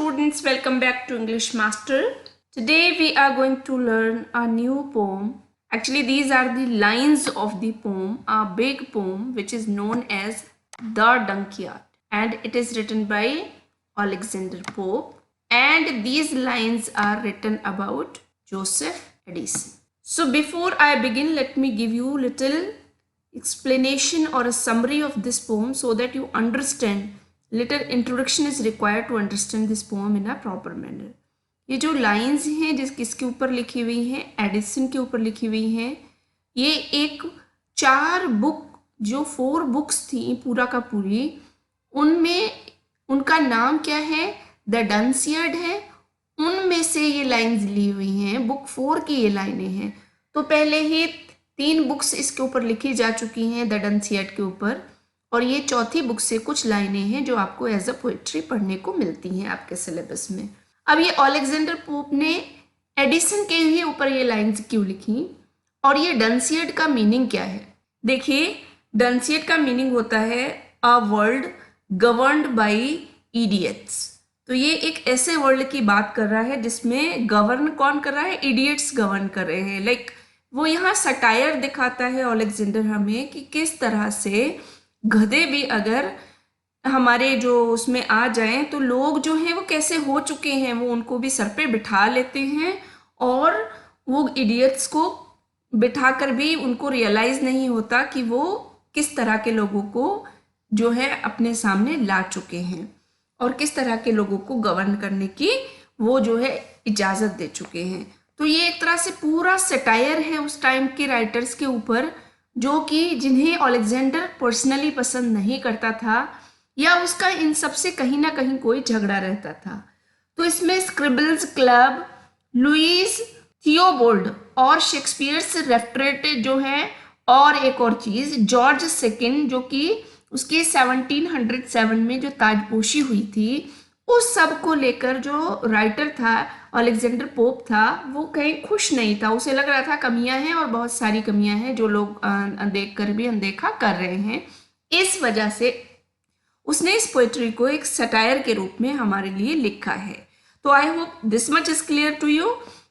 students, welcome back to English Master. Today we are going to learn a new poem. Actually, these are the lines of the poem, a big poem which is known as The Dunciad, and it is written by Alexander Pope, and these lines are written about Joseph Edison. So before I begin, let me give you little explanation or a summary of this poem so that you understand. Little introduction is required to understand this poem in a proper manner. ये जो lines हैं किसके ऊपर लिखी हुई हैं, Edison के ऊपर लिखी हुई हैं. ये एक 4 बुक जो 4 बुक्स थी पूरा का पूरी, उनमें उनका नाम क्या है, द डंसियाड है. उनमें से ये लाइंस ली हुई हैं, बुक 4 की ये लाइनें हैं. तो पहले ही 3 बुक्स इसके ऊपर लिखी जा चुकी हैं द डंसियाड के ऊपर, और ये चौथी बुक से कुछ लाइनें हैं जो आपको एज अ पोइट्री पढ़ने को मिलती हैं आपके सिलेबस में. अब ये अलेक्जेंडर पोप ने एडिसन के ही ऊपर ये लाइंस क्यों लिखी, और ये डंसियाड का मीनिंग क्या है. देखिए, डंसियाड का मीनिंग होता है a world governed bye idiots. तो ये एक ऐसे वर्ल्ड की बात कर रहा है जिसमें गवर्न कौन कर रहा है, इडियट्स गवर्न कर रहे हैं. लाइक वो यहाँ सटायर दिखाता है अलेक्जेंडर हमें कि किस तरह से गधे भी अगर हमारे जो उसमें आ जाएं तो लोग जो हैं वो कैसे हो चुके हैं, वो उनको भी सर पे बिठा लेते हैं और वो इडियट्स को बिठाकर भी उनको रियलाइज़ नहीं होता कि वो किस तरह के लोगों को जो है अपने सामने ला चुके हैं और किस तरह के लोगों को गवर्न करने की वो जो है इजाज़त दे चुके हैं. तो ये एक तरह से पूरा सटायर है उस टाइम के राइटर्स के ऊपर, जो कि जिन्हें अलेक्जेंडर पर्सनली पसंद नहीं करता था या उसका इन सब से कहीं ना कहीं कोई झगड़ा रहता था. तो इसमें स्क्रिबल्स क्लब, लुईस थियोबोल्ड और शेक्सपियर्स रेफ्ट्रेट जो है, और एक और चीज़ जॉर्ज सेकंड जो कि उसकी 1707 में जो ताजपोशी हुई थी, उस सब को लेकर जो राइटर था अलेक्जेंडर पोप था वो कहीं खुश नहीं था. उसे लग रहा था कमियां हैं और बहुत सारी कमियां हैं जो लोग देख कर भी अनदेखा कर रहे हैं. इस वजह से उसने इस पोएट्री को एक सटायर के रूप में हमारे लिए लिखा है. तो I hope this much is clear to you.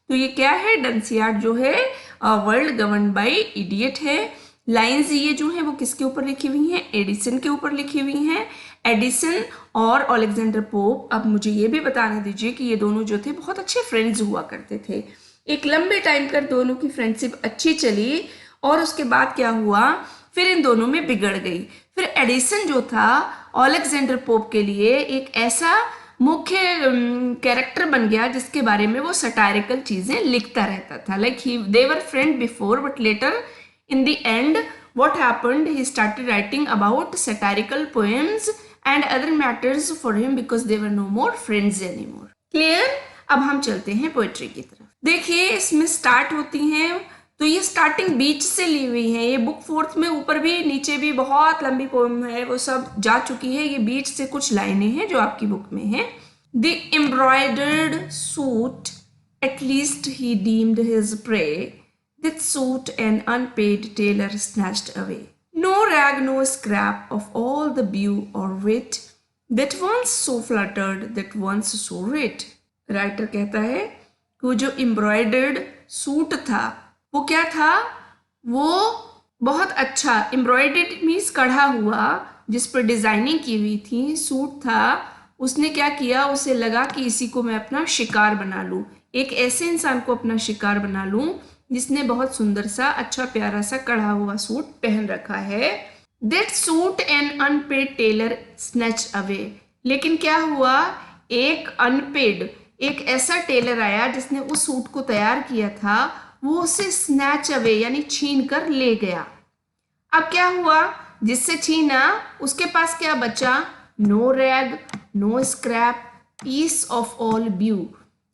तो ये क्या है, डंसियाड जो है वर्ल्ड गवर्न बाय इडियट है. लाइंस ये जो है वो किसके ऊपर लिखी हुई हैं, एडिसन के ऊपर लिखी हुई हैं. एडिसन और अलेक्जेंडर पोप. अब मुझे ये भी बताने दीजिए कि ये दोनों जो थे बहुत अच्छे फ्रेंड्स हुआ करते थे. एक लंबे टाइम तक दोनों की फ्रेंडशिप अच्छी चली और उसके बाद क्या हुआ, फिर इन दोनों में बिगड़ गई. फिर एडिसन जो था अलेक्जेंडर पोप के लिए एक ऐसा मुख्य कैरेक्टर बन गया जिसके बारे में वो सटायरिकल चीज़ें लिखता रहता था. Like they were friend before but later in the end what happened, he started writing about satirical poems and other matters for him because they were no more friends anymore. Clear? अब हम चलते हैं poetry की तरफ. देखिए, इसमें start होती हैं तो ये स्टार्टिंग बीच से ली हुई है. ये बुक 4 में ऊपर भी नीचे भी बहुत लंबी पोएम है, वो सब जा चुकी है. ये बीच से कुछ लाइनें हैं जो आपकी बुक में है. The embroidered suit, at least he deemed his prey. That suit an unpaid tailor snatched away. No rag, no scrap of all the beau or wit that once so fluttered, that once so writ. Writer कहता है कि वो जो embroidered suit था वो क्या था, वो बहुत अच्छा एम्ब्रॉयडर्ड मीन्स कढ़ा हुआ जिस पर डिजाइनिंग की हुई थी सूट था. उसने क्या किया, उसे लगा कि इसी को मैं अपना शिकार बना लूं, एक ऐसे इंसान को अपना शिकार बना लूं जिसने बहुत सुंदर सा अच्छा प्यारा सा कढ़ा हुआ सूट पहन रखा है. That suit an unpaid tailor snatched away. लेकिन क्या हुआ, एक अनपेड, एक ऐसा टेलर आया जिसने उस सूट को तैयार किया था, वो उसे स्नैच अवे यानी छीन कर ले गया. अब क्या हुआ, जिससे छीना उसके पास क्या बचा, no rag, no scrap, piece of all view.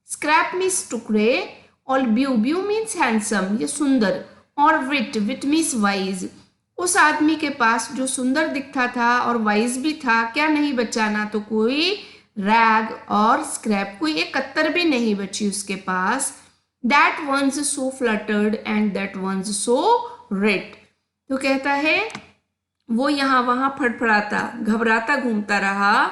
Scrap means टुकड़े, और ब्यू मीन्स हैंडसम ये सुंदर, और विट मीन्स वाइज. उस आदमी के पास जो सुंदर दिखता था और वाइज भी था, क्या नहीं बचा, ना तो कोई रैग और स्क्रैप, कोई एक कत्तर भी नहीं बची उसके पास. That once so fluttered and that once so red. तो कहता है वो यहाँ वहाँ फड़फड़ाता घबराता घूमता रहा,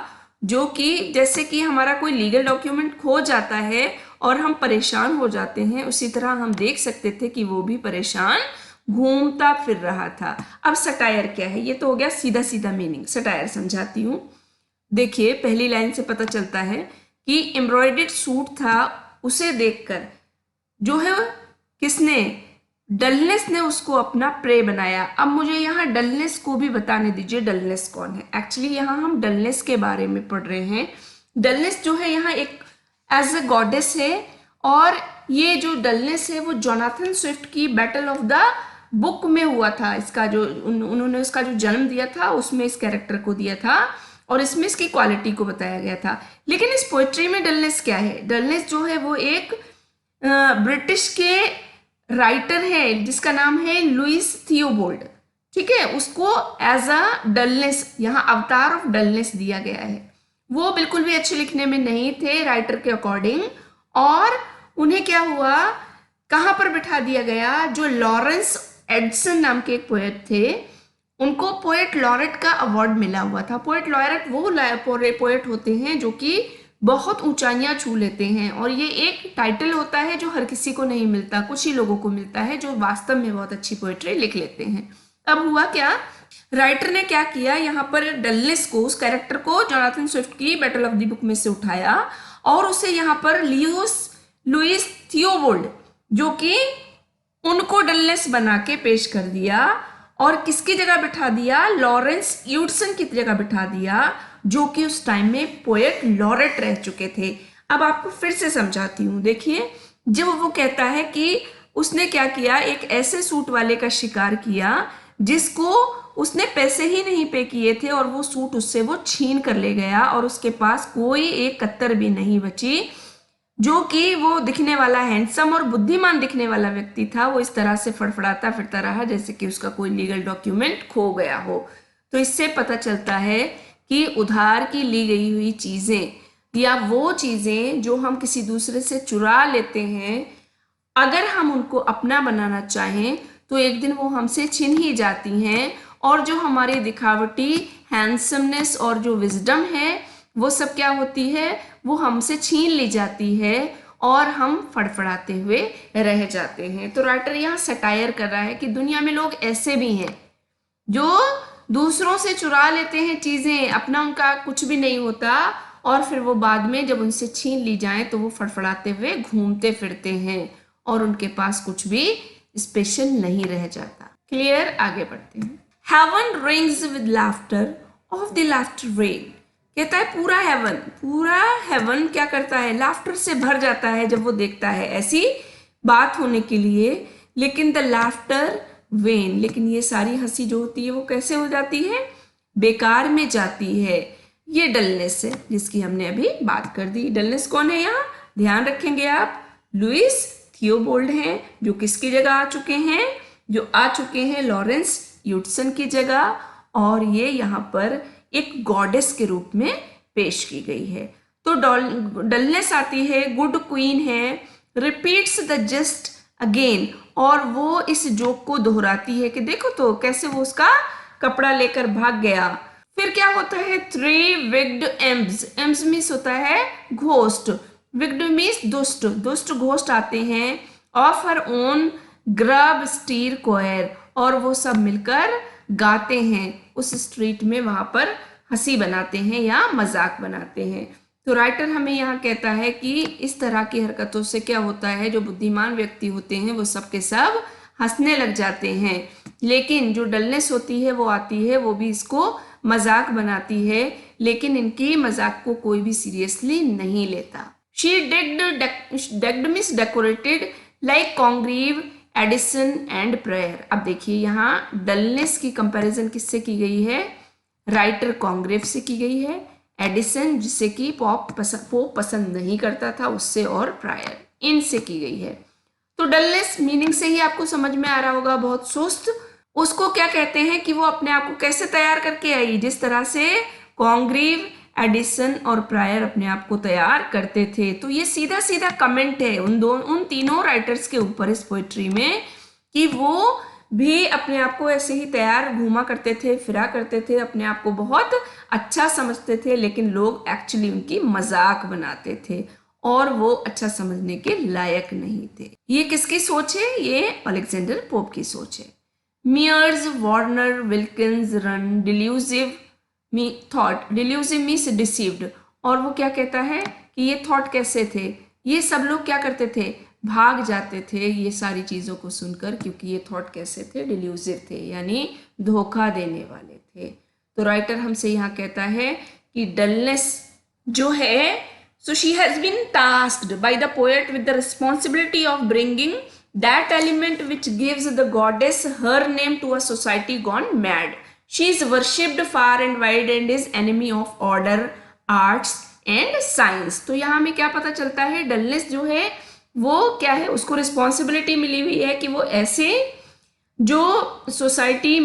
जो कि जैसे कि हमारा कोई लीगल डॉक्यूमेंट खो जाता है और हम परेशान हो जाते हैं, उसी तरह हम देख सकते थे कि वो भी परेशान घूमता फिर रहा था। अब सटायर क्या है, ये तो हो गया सीधा सीधा मीनिंग। सटायर समझाती हूँ। देखिए पहली लाइन से पता चलता है कि एम्ब्रॉयडर्ड सूट था, उसे देखकर जो है किसने, डलनेस ने उसको अपना प्रे बनाया। अब मुझे यहाँ डलनेस को भी बताने दीजिए, डलनेस कौन है। एक्चुअली यहाँ हम डलनेस के बारे में पढ़ रहे हैं। डलनेस जो है यहाँ एक एज अ गॉडेस है, और ये जो डलनेस है वो जोनाथन स्विफ्ट की बैटल ऑफ द बुक में हुआ था। इसका जो उन्होंने उसका जो जन्म दिया था उसमें इस कैरेक्टर को दिया था, और इसमें इसकी क्वालिटी को बताया गया था। लेकिन इस पोएट्री में डलनेस क्या है, डलनेस जो है वो एक ब्रिटिश के राइटर है जिसका नाम है लुइस थियोबोल्ड। ठीक है, उसको एज अ डलनेस यहाँ अवतार ऑफ डलनेस दिया गया है। वो बिल्कुल भी अच्छे लिखने में नहीं थे राइटर के अकॉर्डिंग, और उन्हें क्या हुआ, कहाँ पर बिठा दिया गया, जो लॉरेंस एडिसन नाम के एक पोएट थे, उनको पोएट लॉरेट का अवार्ड मिला हुआ था। पोएट लॉरेट वो पोएट होते हैं जो कि बहुत ऊंचाइयां छू लेते हैं, और ये एक टाइटल होता है जो हर किसी को नहीं मिलता, कुछ ही लोगों को मिलता है जो वास्तव में बहुत अच्छी पोएट्री लिख लेते हैं। अब हुआ क्या, राइटर ने क्या किया, यहाँ पर डलनेस को, उस कैरेक्टर को जोनाथन स्विफ्ट की बैटल ऑफ द बुक में से उठाया और उसे यहाँ पर लुइस थियोबोल्ड जो कि उनको डलनेस बना के पेश कर दिया, और किसकी जगह बिठा दिया, लॉरेंस यूडसन की जगह बिठा दिया, जो कि उस टाइम में पोएट लॉरेट रह चुके थे। अब आपको फिर से समझाती हूँ। देखिए जब वो कहता है कि उसने क्या किया, एक ऐसे सूट वाले का शिकार किया जिसको उसने पैसे ही नहीं पे किए थे, और वो सूट उससे वो छीन कर ले गया, और उसके पास कोई एक कत्तर भी नहीं बची। जो कि वो दिखने वाला हैंडसम और बुद्धिमान दिखने वाला व्यक्ति था, वो इस तरह से फड़फड़ाता फिरता रहा जैसे कि उसका कोई लीगल डॉक्यूमेंट खो गया हो। तो इससे पता चलता है कि उधार की ली गई हुई चीजें या वो चीजें जो हम किसी दूसरे से चुरा लेते हैं, अगर हम उनको अपना बनाना चाहें तो एक दिन वो हमसे छिन ही जाती हैं, और जो हमारी दिखावटी हैंडसमनेस और जो विजडम है वो सब क्या होती है, वो हमसे छीन ली जाती है और हम फड़फड़ाते हुए रह जाते हैं। तो राइटर यहाँ सटायर कर रहा है कि दुनिया में लोग ऐसे भी हैं जो दूसरों से चुरा लेते हैं चीजें, अपना उनका कुछ भी नहीं होता, और फिर वो बाद में जब उनसे छीन ली जाए तो वो फड़फड़ाते हुए घूमते फिरते हैं और उनके पास कुछ भी स्पेशल नहीं रह जाता। क्लियर, आगे बढ़ते हैं। Heaven rings with laughter of the laughter rain. कहता है पूरा हेवन क्या करता है, लाफ्टर से भर जाता है जब वो देखता है ऐसी बात होने के लिए। लेकिन द लाफ्टर वेन, लेकिन ये सारी हंसी जो होती है वो कैसे हो जाती है, बेकार में जाती है। ये डलनेस है जिसकी हमने अभी बात कर दी। डलनेस कौन है यहाँ, ध्यान रखेंगे आप, लुइस थियोबोल्ड हैं, जो किसकी जगह आ चुके हैं, जो आ चुके हैं लॉरेंस यूडसन की जगह, और ये यहाँ पर एक गॉडेस के रूप में पेश की गई है। तो डलनेस आती है, गुड क्वीन है, रिपीट्स द जस्ट अगेन, और वो इस जोक को दोहराती है कि देखो तो कैसे वो उसका कपड़ा लेकर भाग गया। फिर क्या होता है, 3 विग्ड एम्स मीन्स होता है घोस्ट, विग्ड मीन्स दुष्ट घोस्ट आते हैं, of her own grub steer choir, और वो सब मिलकर गाते हैं उस स्ट्रीट में, वहां पर हंसी बनाते हैं या मजाक बनाते हैं। तो राइटर हमें यहाँ कहता है कि इस तरह की हरकतों से क्या होता है, जो बुद्धिमान व्यक्ति होते हैं वो सब के सब हंसने लग जाते हैं, लेकिन जो डलनेस होती है वो आती है, वो भी इसको मजाक बनाती है, लेकिन इनकी मजाक को कोई भी सीरियसली नहीं लेता। She decked means decorated like Congreve, Edison and prayer. अब देखिए यहाँ डलनेस की कंपैरिजन किससे की गई है, राइटर कॉन्ग्रेव से की गई है, एडिसन जिसे कि पॉप पसंद नहीं करता था उससे, और प्रायर इनसे की गई है। तो डलनेस मीनिंग से ही आपको समझ में आ रहा होगा, बहुत सुस्त। उसको क्या कहते हैं कि वो अपने आप को कैसे तैयार करके आई, जिस तरह से कॉन्ग्रीव, एडिसन और प्रायर अपने आप को तैयार करते थे। तो ये सीधा सीधा कमेंट है उन तीनों राइटर्स के ऊपर इस पोएट्री में, कि वो भी अपने आप को ऐसे ही तैयार घूमा करते थे, फिरा करते थे, अपने आप को बहुत अच्छा समझते थे, लेकिन लोग एक्चुअली उनकी मजाक बनाते थे और वो अच्छा समझने के लायक नहीं थे। ये किसकी सोच है? ये अलेक्जेंडर पोप की सोच है। मियर्स वार्नर विल्किंस रन डिल्यूसिव मी थॉट, डिल्यूसिव मीन्स डिसीव्ड। और वो क्या कहता है कि ये थॉट कैसे थे? ये सब लोग क्या करते थे? भाग जाते थे ये सारी चीज़ों को सुनकर, क्योंकि ये थॉट कैसे थे? डिल्यूसिव थे, यानी धोखा देने वाले थे। तो राइटर हमसे यहाँ कहता है कि डलनेस जो है, so she has been tasked by the poet with the responsibility of bringing that element which gives the goddess her name to a society gone mad. She is worshipped far and wide and is enemy of order, arts and science. तो यहाँ हमें क्या पता चलता है? Dullness जो है वो क्या है? उसको रिस्पॉन्सिबिलिटी मिली हुई है कि वो ऐसे जो सोसाइटी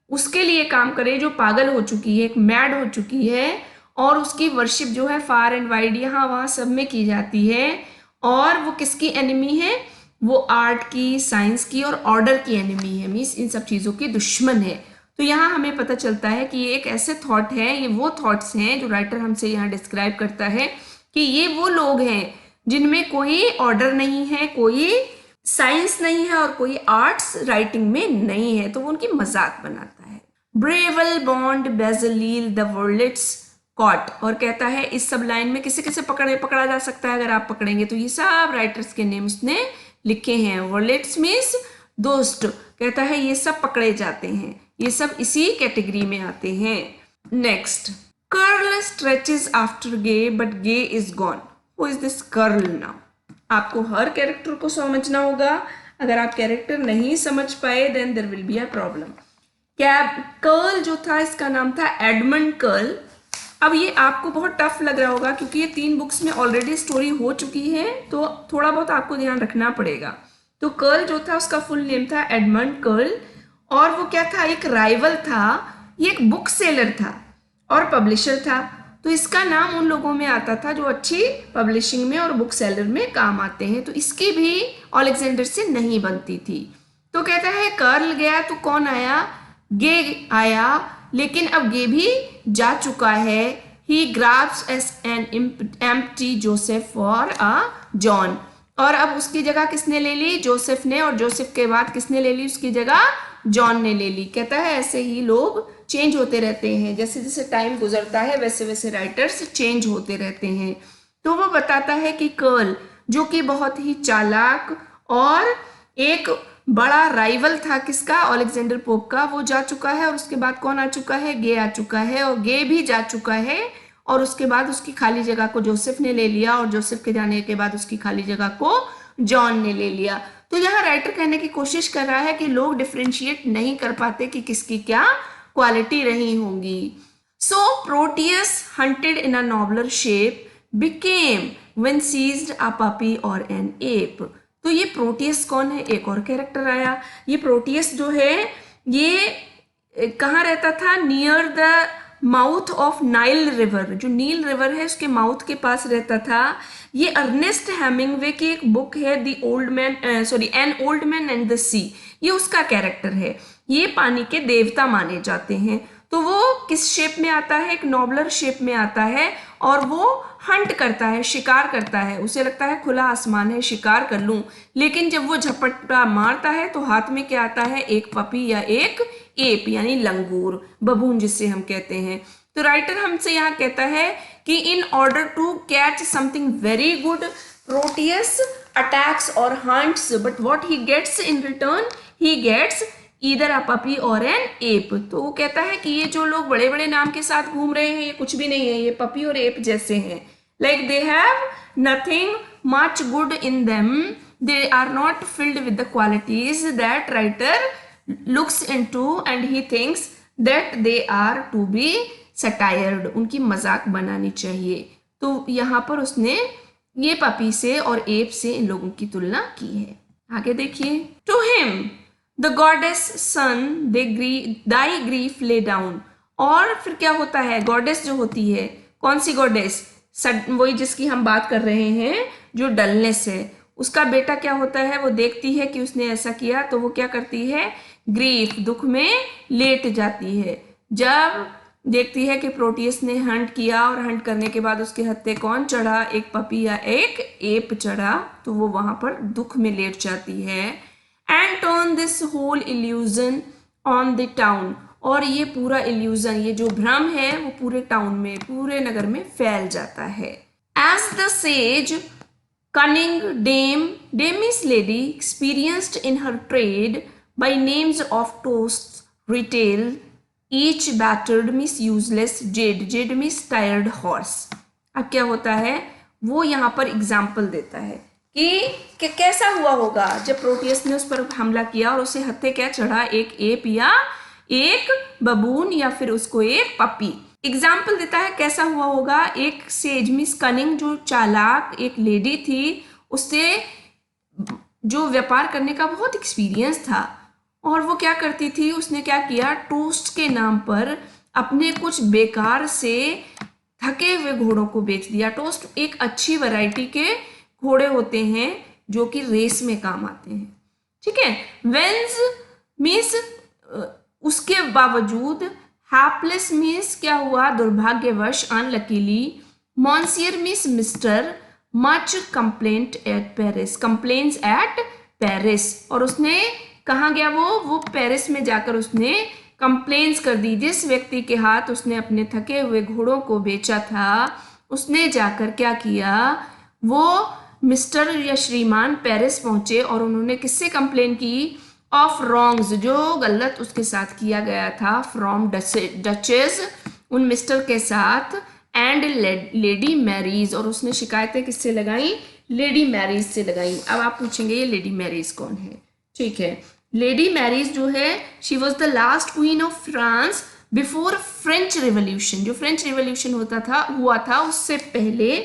उसके लिए काम करे, जो पागल हो चुकी है, एक मैड हो चुकी है, और उसकी वर्शिप जो है फार एंड वाइड यहाँ वहाँ सब में की जाती है। और वो किसकी एनिमी है? वो आर्ट की, साइंस की और ऑर्डर की एनिमी है, मीन्स इन सब चीज़ों की दुश्मन है। तो यहाँ हमें पता चलता है कि ये एक ऐसे थॉट है, ये वो थॉट्स हैं जो राइटर हमसे यहाँ डिस्क्राइब करता है कि ये वो लोग हैं जिनमें कोई ऑर्डर नहीं है, कोई साइंस नहीं है और कोई आर्ट्स राइटिंग में नहीं है, तो वो उनकी मजाक बनाता है। ब्रेवल बॉन्ड बेजलील द वर्लिट्स कॉट, और कहता है इस सब लाइन में किसे किसे पकड़ा जा सकता है अगर आप पकड़ेंगे तो? ये सब राइटर्स के नेम उसने लिखे हैं। वर्लिट्स मीन्स दोस्त, कहता है ये सब पकड़े जाते हैं, ये सब इसी कैटेगरी में आते हैं। Next, curl stretches after gay but gay is gone. Who is this curl now? आपको हर कैरेक्टर को समझना होगा। अगर आप कैरेक्टर नहीं समझ पाए then there will be a problem. Curl जो था, इसका नाम था एडमंड कर्ल। अब ये आपको बहुत टफ लग रहा होगा क्योंकि ये 3 बुक्स में ऑलरेडी स्टोरी हो चुकी है, तो थोड़ा बहुत आपको ध्यान रखना पड़ेगा। तो कर्ल जो था उसका फुल नेम था एडमंड कर्ल, और वो क्या था? एक राइवल था, ये एक बुक सेलर था और पब्लिशर था। तो इसका नाम उन लोगों में आता था जो अच्छी पब्लिशिंग में और बुक सेलर में काम आते हैं। तो इसकी भी अलेक्जेंडर से नहीं बनती थी। तो कहता है कर्ल गया तो कौन आया? गे आया, लेकिन अब गे भी जा चुका है। He grabs as an empty Joseph for a John, और अब उसकी जगह किसने ले ली? जोसेफ ने, और जोसेफ के बाद किसने ले ली उसकी जगह? जॉन ने ले ली। कहता है ऐसे ही लोग चेंज होते रहते हैं, जैसे जैसे टाइम गुजरता है वैसे वैसे राइटर्स चेंज होते रहते हैं। तो वो बताता है कि कर्ल जो कि बहुत ही चालाक और एक बड़ा राइवल था किसका? अलेक्जेंडर पोप का, वो जा चुका है। और उसके बाद कौन आ चुका है? गे आ चुका है, और गे भी जा चुका है। और उसके बाद उसकी खाली जगह को जोसेफ ने ले लिया, और जोसेफ के जाने के बाद उसकी खाली जगह को जॉन ने ले लिया। तो यहाँ राइटर कहने की कोशिश कर रहा है कि लोग डिफ्रेंशिएट नहीं कर पाते कि किसकी क्या क्वालिटी रही होंगी। So Proteus hunted in a nobler shape became when seized a puppy और एन एप। तो ये प्रोटियस कौन है? एक और कैरेक्टर आया। ये प्रोटियस जो है ये कहाँ रहता था? Near the mouth of Nile river, जो नील रिवर है उसके माउथ के पास रहता था। ये अर्नेस्ट हेमिंगवे की एक बुक है the old man, an old man and the sea, ये उसका कैरेक्टर है। ये पानी के देवता माने जाते हैं। तो वो किस शेप में आता है? एक नॉबलर शेप में आता है, और वो हंट करता है, शिकार करता है। उसे लगता है खुला आसमान है, शिकार कर लूं, लेकिन जब वो झपट्टा मारता है तो हाथ में क्या आता है? एक पपी या एक एप, यानी लंगूर, बबून जिसे हम कहते हैं। तो राइटर हमसे यहाँ कहता है कि in order to catch something very good Proteus attacks और hunts, but what he gets in return? He gets either a puppy और एन एप। तो वो कहता है कि ये जो लोग बड़े बड़े नाम के साथ घूम रहे हैं ये कुछ भी नहीं है, ये पपी और एप जैसे हैं। Like they have nothing much good in them, they are not filled with the qualities that writer looks into and he thinks that they are to be satirised. उनकी मजाक बनानी चाहिए। तो यहाँ पर उसने ये पपी से और एप से इन लोगों की तुलना की है। आगे देखिए, to him the goddess son thy grief lay down. और फिर क्या होता है? गॉडेस जो होती है, कौन सी गॉडेस? वही जिसकी हम बात कर रहे हैं, जो डलनेस है, उसका बेटा क्या होता है, वो देखती है कि उसने ऐसा किया तो वो क्या करती है, ग्रीफ, दुख में लेट जाती है। जब देखती है कि प्रोटियस ने हंट किया और हंट करने के बाद उसके हत्थे कौन चढ़ा, एक पपी या एक एप चढ़ा, तो वो वहां पर दुख में लेट जाती है। And turn this whole illusion on the town, और ये पूरा इल्यूजन, ये जो भ्रम है वो पूरे टाउन में, पूरे नगर में फैल जाता है। As the sage cunning dame is lady experienced in her trade by names of toasts retail, each battered miss useless jade miss tired horse। अब क्या होता है, वो यहाँ पर एग्जाम्पल देता है कि कैसा हुआ होगा जब प्रोटियस ने उस पर हमला किया और उसे हत्थे क्या चढ़ा, एक एप या एक बबून या फिर उसको एक पपी। एग्जाम्पल देता है कैसा हुआ होगा, एक सेज मिस कनिंग, जो चालाक एक लेडी थी, उससे जो व्यापार करने का बहुत एक्सपीरियंस था, और वो क्या करती थी, उसने क्या किया, टोस्ट के नाम पर अपने कुछ बेकार से थके हुए घोड़ों को बेच दिया। टोस्ट एक अच्छी वैरायटी के घोड़े होते हैं जो कि रेस में काम आते हैं, ठीक है। वेंस मीन्स उसके बावजूद, हैपलेस मीन्स क्या हुआ, दुर्भाग्यवश, unluckily, monsieur means mister, much complaint at Paris, complains at Paris, और उसने कहाँ गया, वो पेरिस में जाकर उसने कंप्लेंट्स कर दी। जिस व्यक्ति के हाथ उसने अपने थके हुए घोड़ों को बेचा था, उसने जाकर क्या किया, वो मिस्टर या श्रीमान पेरिस पहुंचे और उन्होंने किससे कंप्लेन की, ऑफ रॉन्ग्स, जो गलत उसके साथ किया गया था, फ्रॉम डचेस, उन मिस्टर के साथ, एंड लेडी मैरीज, और उसने शिकायतें किससे लगाई, लेडी मैरीज से लगाई। अब आप पूछेंगे ये लेडी मैरीज कौन है, ठीक है। लेडी मैरीज जो है, she was the last queen of France before French revolution, जो फ्रेंच रिवॉल्यूशन हुआ था उससे पहले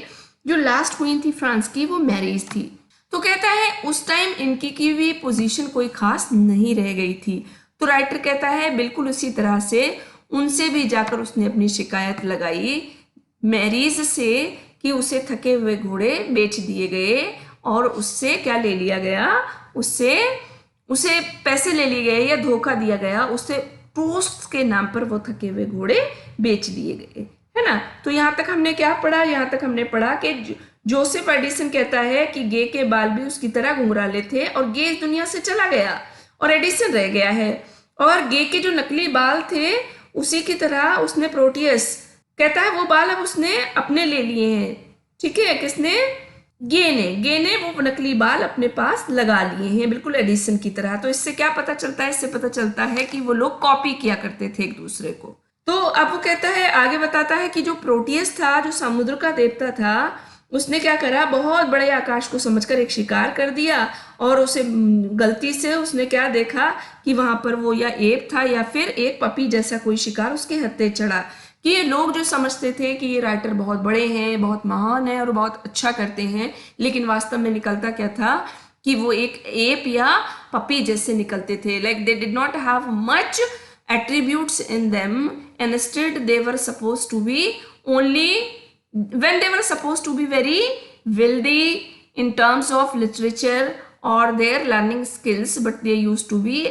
जो लास्ट क्वीन थी फ्रांस की, वो मैरीज थी। तो कहता है उस टाइम इनकी की भी पोजीशन कोई खास नहीं रह गई थी। तो राइटर कहता है बिल्कुल उसी तरह से उनसे भी जाकर उसने अपनी शिकायत लगाई मैरीज से कि उसे थके हुए घोड़े बेच दिए गए और उससे क्या ले लिया गया, उसे पैसे ले लिए गए या धोखा दिया गया, उससे टोस्ट के नाम पर वो थके हुए घोड़े बेच दिए गए, है ना। तो यहाँ तक हमने क्या पढ़ा, यहाँ तक हमने पढ़ा कि जोसेफ एडिसन कहता है कि गे के बाल भी उसकी तरह घुंघराले थे और गे इस दुनिया से चला गया और एडिसन रह गया है, और गे के जो नकली बाल थे उसी की तरह उसने प्रोटियस, कहता है वो बाल अब उसने अपने ले लिए हैं, ठीक है। किसने, गे ने वो नकली बाल अपने पास लगा लिए हैं, बिल्कुल एडिसन की तरह। तो इससे क्या पता चलता है, इससे पता चलता है कि वो लोग कॉपी किया करते थे एक दूसरे को। तो अब वो कहता है, आगे बताता है कि जो प्रोटियस था, जो समुद्र का देवता था, उसने क्या करा, बहुत बड़े आकाश को समझकर एक शिकार कर दिया, और उसे गलती से उसने क्या देखा कि वहां पर वो या एप था या फिर एक पपी जैसा कोई शिकार उसके हत्थे चढ़ा। कि ये लोग जो समझते थे कि ये राइटर बहुत बड़े हैं, बहुत महान है और बहुत अच्छा करते हैं, लेकिन वास्तव में निकलता क्या था कि वो एक एप या पपी जैसे निकलते थे। Like they did not have much attributes in them, and instead they were supposed to be only when they were supposed to be very wealthy in terms of literature or their learning skills, but they used to be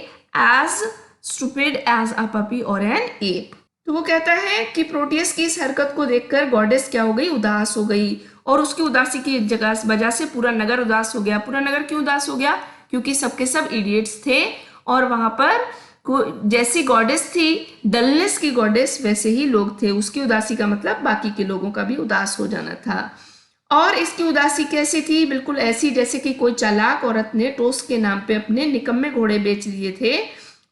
as stupid as a puppy or an ape। तो वो कहता है कि Proteus की इस हरकत को देखकर गॉडेस क्या हो गई, उदास हो गई, और उसकी उदासी की वजह से पूरा नगर उदास हो गया। पूरा नगर क्यों उदास हो गया, क्योंकि सबके सब इडियट्स थे, और वहां पर जैसी गॉडेस थी डलनेस की गॉडेस, वैसे ही लोग थे। उसकी उदासी का मतलब बाकी के लोगों का भी उदास हो जाना था। और इसकी उदासी कैसी थी, बिल्कुल ऐसी जैसे कि कोई चालाक औरत ने टोस्ट के नाम पे अपने निकम्मे घोड़े बेच दिए थे।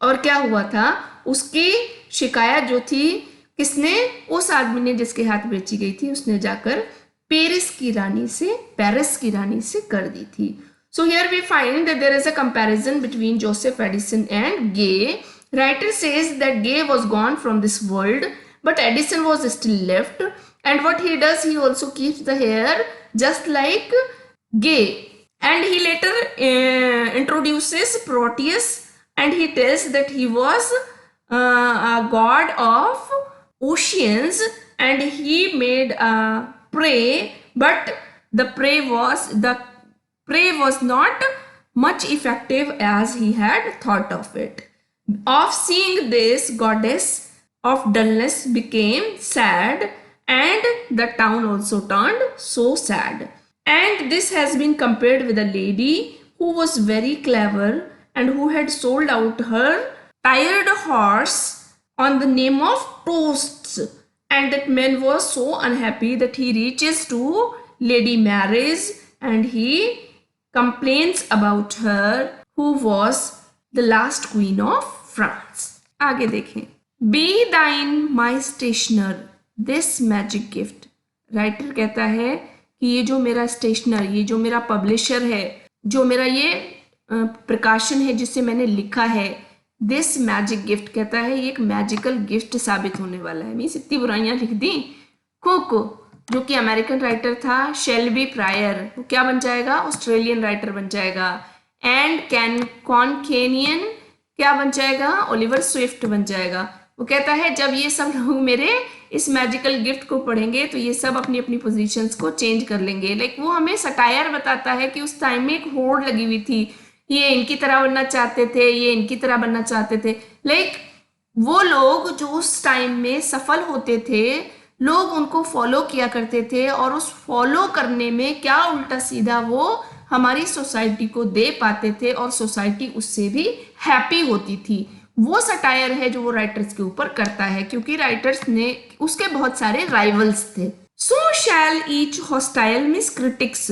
और क्या हुआ था, उसकी शिकायत जो थी, किसने, उस आदमी ने जिसके हाथ बेची गई थी, उसने जाकर पेरिस की रानी से कर दी थी। So here we find that there is a comparison between Joseph Edison and Gay. Writer says that Gay was gone from this world, but Edison was still left. And what he does, he also keeps the hair just like Gay. And he later introduces Proteus, and he tells that he was a god of oceans, and he made a prey, but the prey was the prey was not much effective as he had thought of it. Of seeing this, goddess of dullness became sad, and the town also turned so sad. And this has been compared with a lady who was very clever and who had sold out her tired horse on the name of Toasts. And that man was so unhappy that he reaches to Lady Marys and he complains about her, who was the last queen of France. आगे देखें. Be thine my stationer, this magic gift. Writer कहता है कि ये जो मेरा स्टेशनर, ये जो मेरा पब्लिशर है, जो मेरा ये प्रकाशन है जिसे मैंने लिखा है, दिस मैजिक गिफ्ट, कहता है ये एक मैजिकल गिफ्ट साबित होने वाला है. मीन्स इतनी बुराइयां लिख दी. कुक जो कि अमेरिकन राइटर था, शेल्बी प्रायर, वो क्या बन जाएगा? ऑस्ट्रेलियन राइटर बन जाएगा. एंड कॉनकेनियन क्या बन जाएगा? ओलिवर स्विफ्ट बन जाएगा. वो कहता है जब ये सब लोग मेरे इस मैजिकल गिफ्ट को पढ़ेंगे तो ये सब अपनी अपनी पोजीशंस को चेंज कर लेंगे. लाइक वो हमें सटायर बताता है कि उस टाइम में एक होड़ लगी हुई थी, ये इनकी तरह बनना चाहते थे, ये इनकी तरह बनना चाहते थे. लाइक वो लोग जो उस टाइम में सफल होते थे, लोग उनको फॉलो किया करते थे और उस फॉलो करने में क्या उल्टा सीधा वो हमारी सोसाइटी को दे पाते थे और सोसाइटी उससे भी हैप्पी होती थी. वो सटायर है जो वो राइटर्स के ऊपर करता है, क्योंकि राइटर्स ने उसके बहुत सारे राइवल्स थे. So shall each hostile miss critics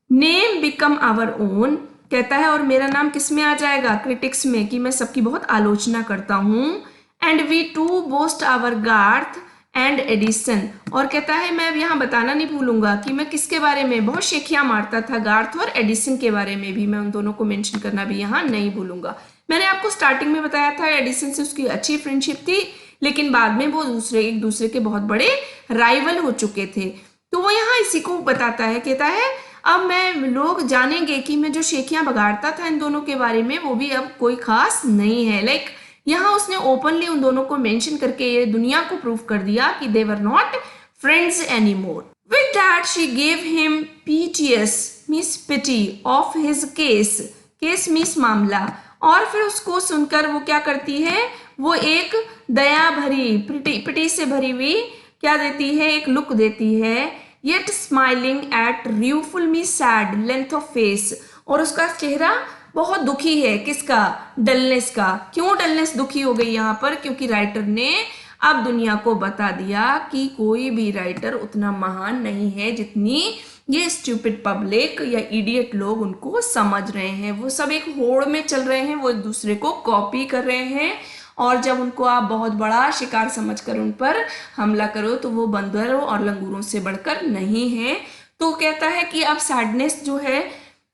name become our own, कहता है और मेरा नाम किस में आ जाएगा? क्रिटिक्स में, कि मैं सबकी बहुत आलोचना करता हूँ. And we to boast our Garth and Addison, और कहता है मैं यहाँ बताना नहीं भूलूंगा कि मैं किसके बारे में बहुत शेखियाँ मारता था, गार्थ और एडिसन के बारे में भी, मैं उन दोनों को मेंशन करना भी यहाँ नहीं भूलूंगा. मैंने आपको स्टार्टिंग में बताया था एडिसन से उसकी अच्छी फ्रेंडशिप थी, लेकिन बाद में वो एक दूसरे के बहुत बड़े राइवल हो चुके थे. तो वो यहाँ इसी को बताता है, कहता है अब मैं लोग जानेंगे कि मैं जो शेखियाँ बगाड़ता था इन दोनों के बारे में वो भी अब कोई खास नहीं है. लाइक यहाँ उसने ओपनली उन दोनों को मेंशन करके ये दुनिया को प्रूव कर दिया कि they were not friends anymore. With that she gave him pities means pity of his case means मामला, और फिर उसको सुनकर वो क्या करती है? वो एक दया भरी पिटी से भरी हुई क्या देती है? एक लुक देती है. Yet smiling at rueful me sad length of face, और उसका चेहरा बहुत दुखी है. किसका? डलनेस का. क्यों डलनेस दुखी हो गई यहाँ पर? क्योंकि राइटर ने अब दुनिया को बता दिया कि कोई भी राइटर उतना महान नहीं है जितनी ये स्टूपिड पब्लिक या इडियट लोग उनको समझ रहे हैं. वो सब एक होड़ में चल रहे हैं, वो एक दूसरे को कॉपी कर रहे हैं, और जब उनको आप बहुत बड़ा शिकार समझकर उन पर हमला करो तो वो बंदरों और लंगूरों से बढ़कर नहीं है. तो कहता है कि अब सैडनेस जो है,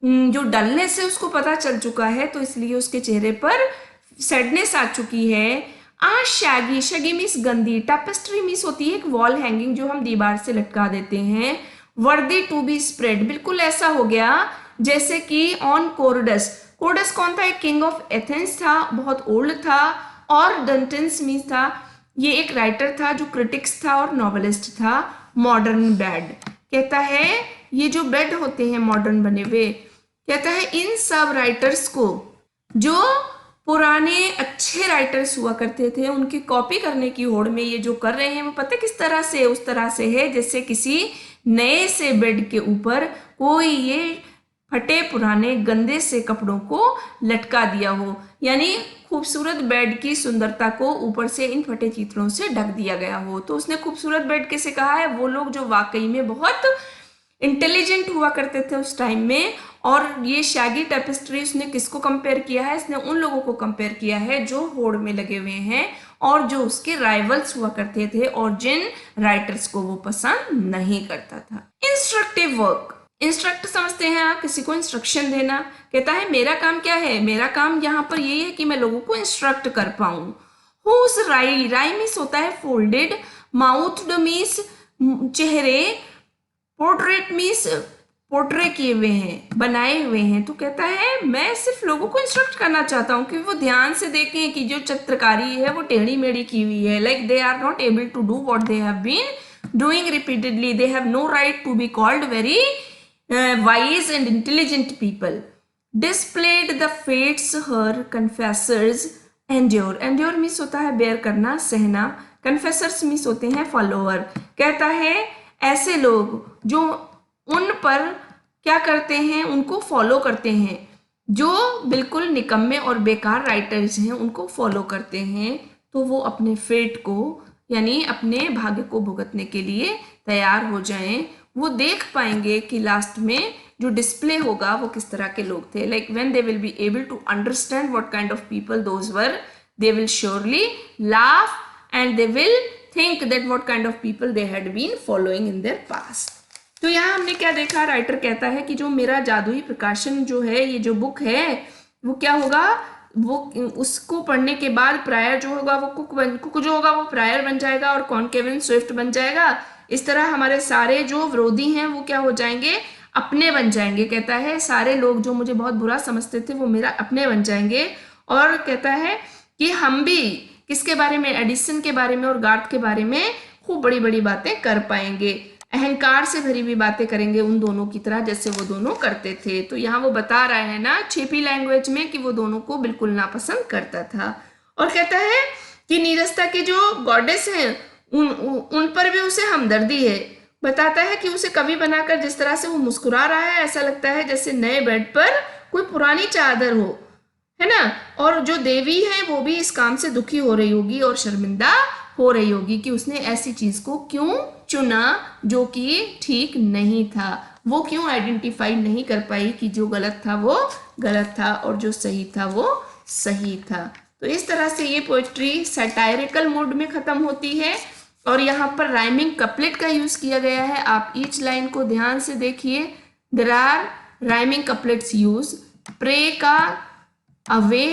जो डलनेस है, उसको पता चल चुका है, तो इसलिए उसके चेहरे पर सैडनेस आ चुकी है. शैगी मीन्स गंदी, टैपेस्ट्री मीन्स होती है एक वॉल हैंगिंग जो हम दीवार से लटका देते हैं. वर्दी टू बी स्प्रेड, बिल्कुल ऐसा हो गया जैसे कि ऑन कोरडस. कोरडस कौन था? एक किंग ऑफ एथेंस था, बहुत ओल्ड था. और डंटेंस मीन्स था ये एक राइटर था जो क्रिटिक्स था और नॉवेलिस्ट था. मॉडर्न बेड, कहता है ये जो बेड होते हैं मॉडर्न बने हुए, कहता है इन सब राइटर्स को, जो पुराने अच्छे राइटर्स हुआ करते थे, उनकी कॉपी करने की होड़ में ये जो कर रहे हैं वो पता किस तरह से? उस तरह से है जैसे किसी नए से बेड के ऊपर कोई ये फटे पुराने गंदे से कपड़ों को लटका दिया हो. यानी खूबसूरत बेड की सुंदरता को ऊपर से इन फटे चित्रों से ढक दिया गया हो. तो उसने खूबसूरत बेड कैसे कहा है? वो लोग जो वाकई में बहुत इंटेलिजेंट हुआ करते थे उस टाइम में. और ये शैगी टेपेस्ट्री उसने किसको कंपेयर किया है? इसने उन लोगों को कंपेयर किया है जो होड़ में लगे हुए हैं और जो उसके राइवल्स हुआ करते थे और जिन राइटर्स को वो पसंद नहीं करता था. इंस्ट्रक्टिव वर्क, इंस्ट्रक्ट समझते हैं आप, किसी को इंस्ट्रक्शन देना. कहता है मेरा काम क्या है? मेरा काम यहाँ पर यही है कि मैं लोगों को इंस्ट्रक्ट कर पाऊं. हुज राई मीन्स होता है फोल्डेड, माउथ मीन्स चेहरे, पोर्ट्रेट मीन्स पोर्ट्रे किए हुए हैं, बनाए हुए हैं. तो कहता है मैं सिर्फ लोगों को इंस्ट्रक्ट करना चाहता हूँ कि वो ध्यान से देखें कि जो चित्रकारी है वो टेढ़ी मेढ़ी की हुई है. Like they are not able to do what they have been doing repeatedly. They have no right to be called very wise and intelligent people displayed the fates her confessors endure. Endure means होता है bear करना, सहना. confessors means होते हैं follower. कहता है ऐसे लोग जो उन पर क्या करते हैं, उनको फॉलो करते हैं, जो बिल्कुल निकम्मे और बेकार राइटर्स हैं उनको फॉलो करते हैं, तो वो अपने फेट को यानी अपने भाग्य को भुगतने के लिए तैयार हो जाएं. वो देख पाएंगे कि लास्ट में जो डिस्प्ले होगा वो किस तरह के लोग थे. Like when they will be able to understand what kind of people those were, they will surely laugh and they will think that what kind of people they had been following in their past. तो यहाँ हमने क्या देखा, writer कहता है कि जो मेरा जादुई प्रकाशन जो है, ये जो बुक है, वो क्या होगा, वो उसको पढ़ने के बाद प्रायर जो होगा वो कुक जो होगा वो प्रायर बन जाएगा और कॉनकेवन स्विफ्ट बन जाएगा. इस तरह हमारे सारे जो विरोधी हैं वो क्या हो जाएंगे, अपने बन जाएंगे. कहता है सारे लोग जो मुझे बहुत बुरा समझते थे वो मेरा अपने बन जाएंगे. और कहता है कि हम भी किसके बारे में, एडिसन के बारे में और गार्थ के बारे में खूब बड़ी बड़ी बातें कर पाएंगे, अहंकार से भरी हुई बातें करेंगे उन दोनों की तरह जैसे वो दोनों करते थे. तो यहाँ वो बता रहा है ना छेपी लैंग्वेज में कि वो दोनों को बिल्कुल नापसंद करता था. और कहता है कि नीरसता के जो गॉडेस हैं उन पर भी उसे हमदर्दी है. बताता है कि उसे कवि बनाकर जिस तरह से वो मुस्कुरा रहा है ऐसा लगता है जैसे नए बेड पर कोई पुरानी चादर हो, है ना. और जो देवी है वो भी इस काम से दुखी हो रही होगी और शर्मिंदा हो रही होगी कि उसने ऐसी चीज को क्यों चुना जो कि ठीक नहीं था. वो क्यों आइडेंटिफाई नहीं कर पाई कि जो गलत था वो गलत था और जो सही था वो सही था. तो इस तरह से ये पोएट्री सैटायरिकल मोड में खत्म होती है. और यहाँ पर राइमिंग कपलेट का यूज किया गया है. आप ईच लाइन को ध्यान से देखिए. There are rhyming couplets use. Pray का अवे,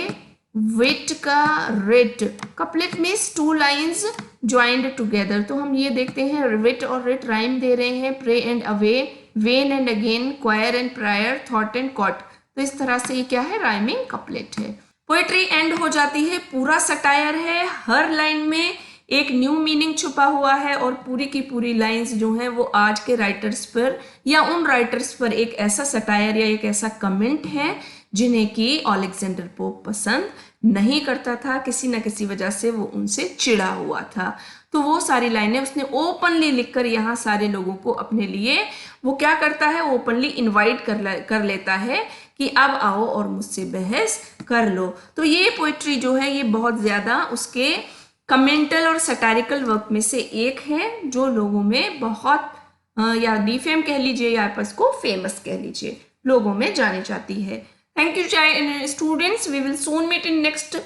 विट का writ. Couplet means two lines joined together. तो हम ये देखते हैं विट और रिट राइम दे रहे हैं. Pray and away, vain and again, choir and prior, thought and caught. तो इस तरह से ये क्या है, राइमिंग कपलेट है. पोएट्री एंड हो जाती है, पूरा सटायर है. हर लाइन में एक न्यू मीनिंग छुपा हुआ है और पूरी की पूरी लाइंस जो हैं वो आज के राइटर्स पर या उन राइटर्स पर एक ऐसा सटायर या एक ऐसा कमेंट है जिन्हें कि अलेक्जेंडर पोप पसंद नहीं करता था. किसी न किसी वजह से वो उनसे चिढ़ा हुआ था. तो वो सारी लाइनें उसने ओपनली लिखकर यहाँ सारे लोगों को अपने लिए वो क्या करता है, ओपनली इनवाइट कर लेता है कि अब आओ और मुझसे बहस कर लो. तो ये पोइट्री जो है ये बहुत ज़्यादा उसके कमेंटल और सटारिकल वर्क में से एक है जो लोगों में बहुत या डिफेम कह लीजिए या आप इसको फेमस कह लीजिए, लोगों में जानी जाती है. Thank you, students. We will soon meet in next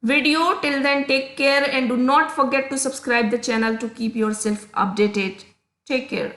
video. Till then, take care and do not forget to subscribe the channel to keep yourself updated. Take care.